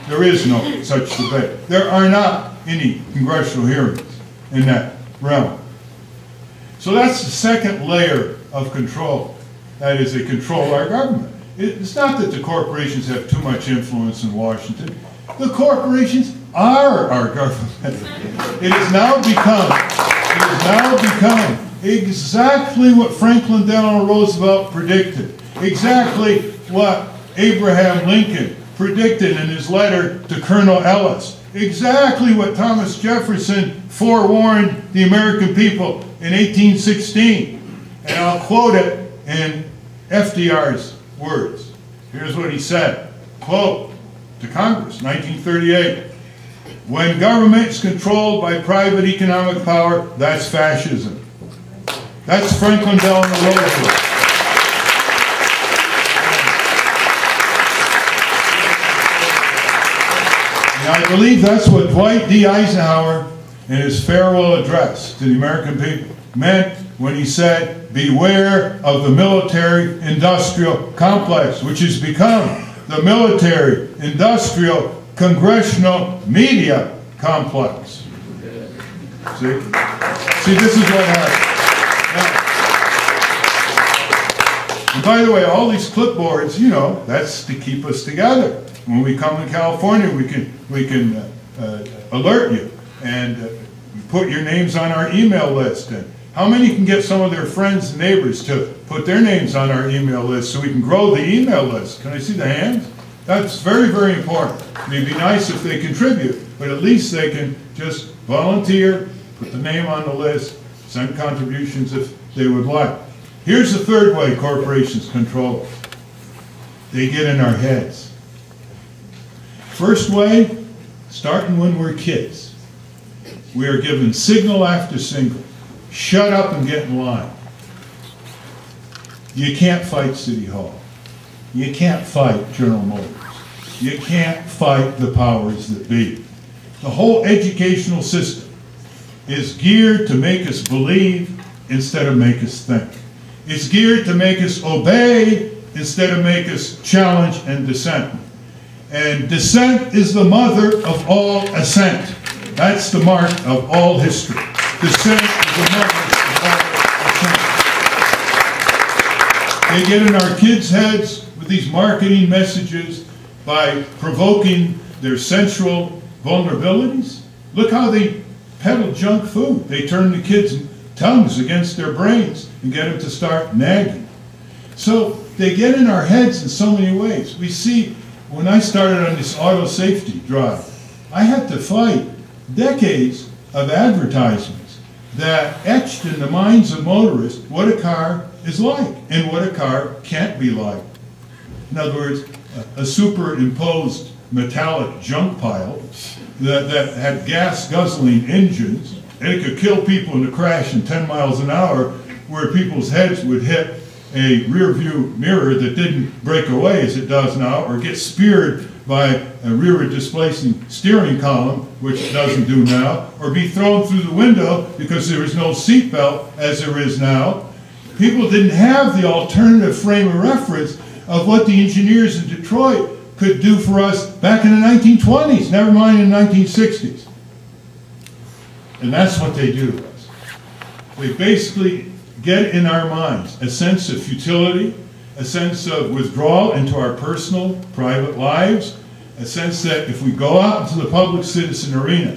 There is no such debate. There are not any congressional hearings in that realm. So that's the second layer of control. That is, they control our government. It's not that the corporations have too much influence in Washington. The corporations are our government. It has now become exactly what Franklin Delano Roosevelt predicted, exactly what Abraham Lincoln predicted in his letter to Colonel Ellis, exactly what Thomas Jefferson forewarned the American people in 1816. And I'll quote it in FDR's words. Here's what he said, quote, to Congress, 1938. When government is controlled by private economic power, that's fascism. That's Franklin Delano Roosevelt. And I believe that's what Dwight D. Eisenhower, in his farewell address to the American people, meant when he said, beware of the military-industrial complex, which has become the military-industrial congressional media complex. See? See, this is what happened. Now, and by the way, all these clipboards, you know, that's to keep us together. When we come to California, we can alert you and put your names on our email list. And how many can get some of their friends and neighbors to put their names on our email list so we can grow the email list? Can I see the hands? That's very, very important. It'd be nice if they contribute, but at least they can just volunteer, put the name on the list, send contributions if they would like. Here's the third way corporations control us. They get in our heads. First way, starting when we're kids. We are given signal after signal. Shut up and get in line. You can't fight City Hall. You can't fight General Motors. You can't fight the powers that be. The whole educational system is geared to make us believe instead of make us think. It's geared to make us obey instead of make us challenge and dissent. And dissent is the mother of all assent. That's the mark of all history. Dissent is the mother of all assent. They get in our kids' heads with these marketing messages by provoking their sensual vulnerabilities. Look how they peddle junk food. They turn the kids' tongues against their brains and get them to start nagging. So they get in our heads in so many ways. We see, when I started on this auto safety drive, I had to fight decades of advertisements that etched in the minds of motorists what a car is like and what a car can't be like. In other words, a superimposed metallic junk pile that had gas-guzzling engines, and it could kill people in a crash in 10 miles an hour, where people's heads would hit a rear-view mirror that didn't break away as it does now, or get speared by a rearward displacing steering column, which it doesn't do now, or be thrown through the window because there was no seatbelt as there is now. People didn't have the alternative frame of reference of what the engineers in Detroit could do for us back in the 1920s, never mind in the 1960s. And that's what they do to us. They basically get in our minds a sense of futility, a sense of withdrawal into our personal, private lives, a sense that if we go out into the public citizen arena,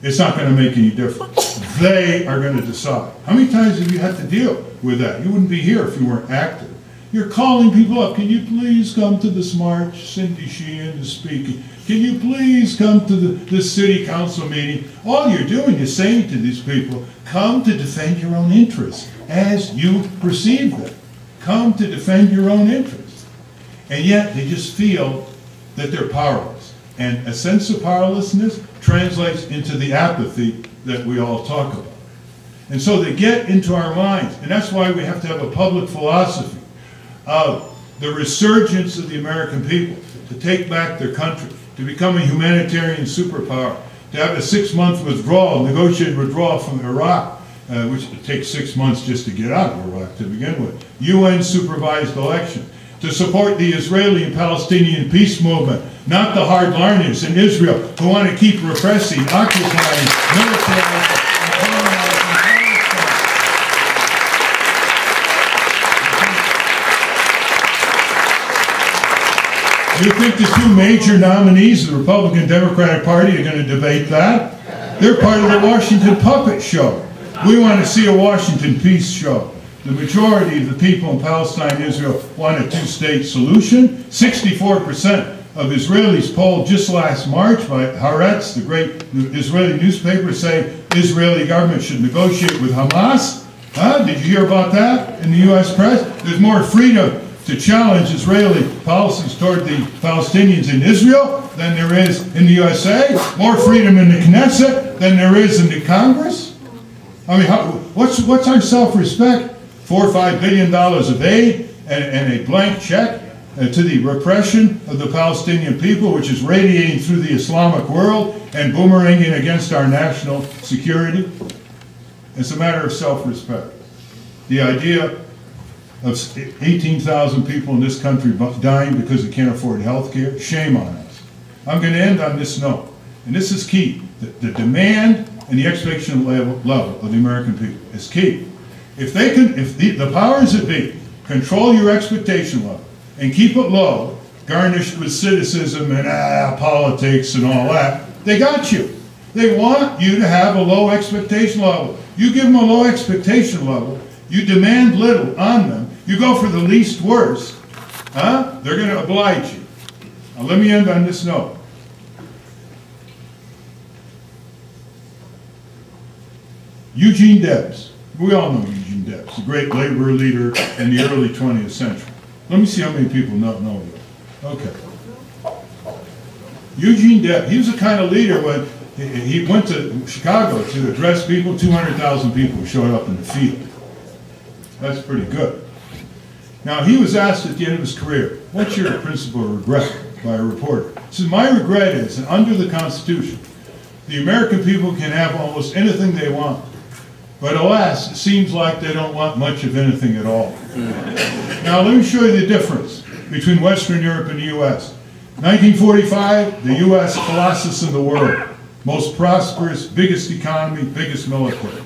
it's not going to make any difference. They are going to decide. How many times have you had to deal with that? You wouldn't be here if you weren't active. You're calling people up. Can you please come to this march? Cindy Sheehan is speaking. Can you please come to this city council meeting? All you're doing is saying to these people, come to defend your own interests as you perceive them. Come to defend your own interests. And yet they just feel that they're powerless. And a sense of powerlessness translates into the apathy that we all talk about. And so they get into our minds. And that's why we have to have a public philosophy of the resurgence of the American people to take back their country, to become a humanitarian superpower, to have a 6-month withdrawal, negotiated withdrawal from Iraq, which would take 6 months just to get out of Iraq to begin with, UN-supervised election, to support the Israeli and Palestinian peace movement not the hardliners in Israel who want to keep repressing, occupying, militarizing, and colonizing Palestine. You think the two major nominees of the Republican Democratic Party are going to debate that? They're part of the Washington puppet show. We want to see a Washington peace show. The majority of the people in Palestine and Israel want a two-state solution. 64% of Israelis polled just last March by Haaretz, the great Israeli newspaper, saying Israeli government should negotiate with Hamas. Did you hear about that in the U.S. press? There's more freedom to challenge Israeli policies toward the Palestinians in Israel than there is in the USA. More freedom in the Knesset than there is in the Congress. I mean, what's our self-respect? $4 or $5 billion of aid and a blank check to the repression of the Palestinian people, which is radiating through the Islamic world and boomeranging against our national security. It's a matter of self-respect. The idea of 18,000 people in this country dying because they can't afford health care, shame on us. I'm going to end on this note, and this is key. The demand and the expectation level of the American people is key. If the powers that be control your expectation level and keep it low, garnished with cynicism and politics and all that, they got you. They want you to have a low expectation level. You give them a low expectation level, you demand little on them, you go for the least worst, they're going to oblige you. Now let me end on this note. Eugene Debs. We all know Eugene Debs, the great labor leader in the early 20th century. Let me see how many people know him. Okay. Eugene Debs, he was the kind of leader when he went to Chicago to address people, 200,000 people showed up in the field. That's pretty good. Now, he was asked at the end of his career, what's your principal regret, by a reporter? He said, my regret is that under the Constitution, the American people can have almost anything they want. But alas, it seems like they don't want much of anything at all. Now let me show you the difference between Western Europe and the U.S. 1945, the U.S. colossus in the world. Most prosperous, biggest economy, biggest military.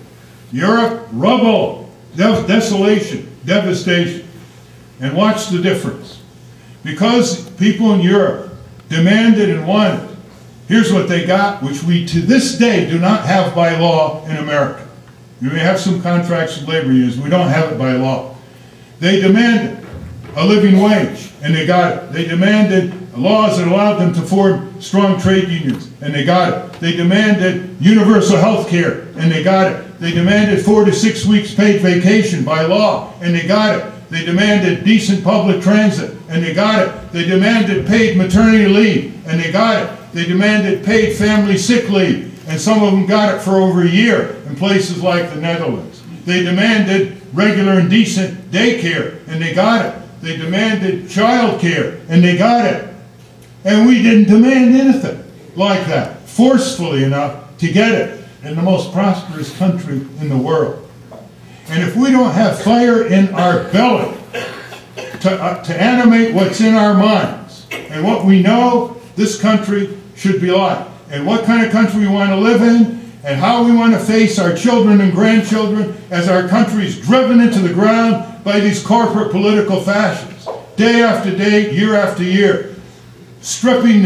Europe, rubble, desolation, devastation. And watch the difference. Because people in Europe demanded and wanted, here's what they got, which we to this day do not have by law in America. You may have some contracts with labor unions, we don't have it by law. They demanded a living wage, and they got it. They demanded laws that allowed them to form strong trade unions, and they got it. They demanded universal health care, and they got it. They demanded 4 to 6 weeks paid vacation by law, and they got it. They demanded decent public transit, and they got it. They demanded paid maternity leave, and they got it. They demanded paid family sick leave, and some of them got it for over a year in places like the Netherlands. They demanded regular and decent daycare, and they got it. They demanded child care, and they got it. And we didn't demand anything like that, forcefully enough to get it in the most prosperous country in the world. And if we don't have fire in our belly to animate what's in our minds and what we know this country should be like, and what kind of country we want to live in, and how we want to face our children and grandchildren as our country is driven into the ground by these corporate political fascists, day after day, year after year, stripping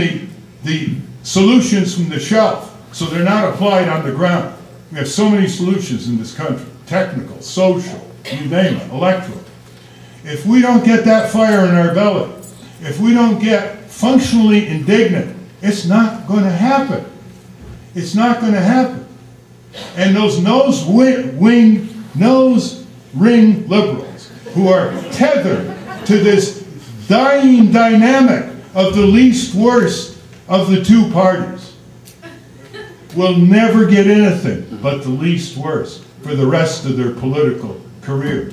the solutions from the shelf so they're not applied on the ground. We have so many solutions in this country, technical, social, you name it, electoral. If we don't get that fire in our belly, if we don't get functionally indignant, it's not going to happen. It's not going to happen. And those nose-ring liberals who are tethered to this dying dynamic of the least worst of the two parties will never get anything but the least worst for the rest of their political careers.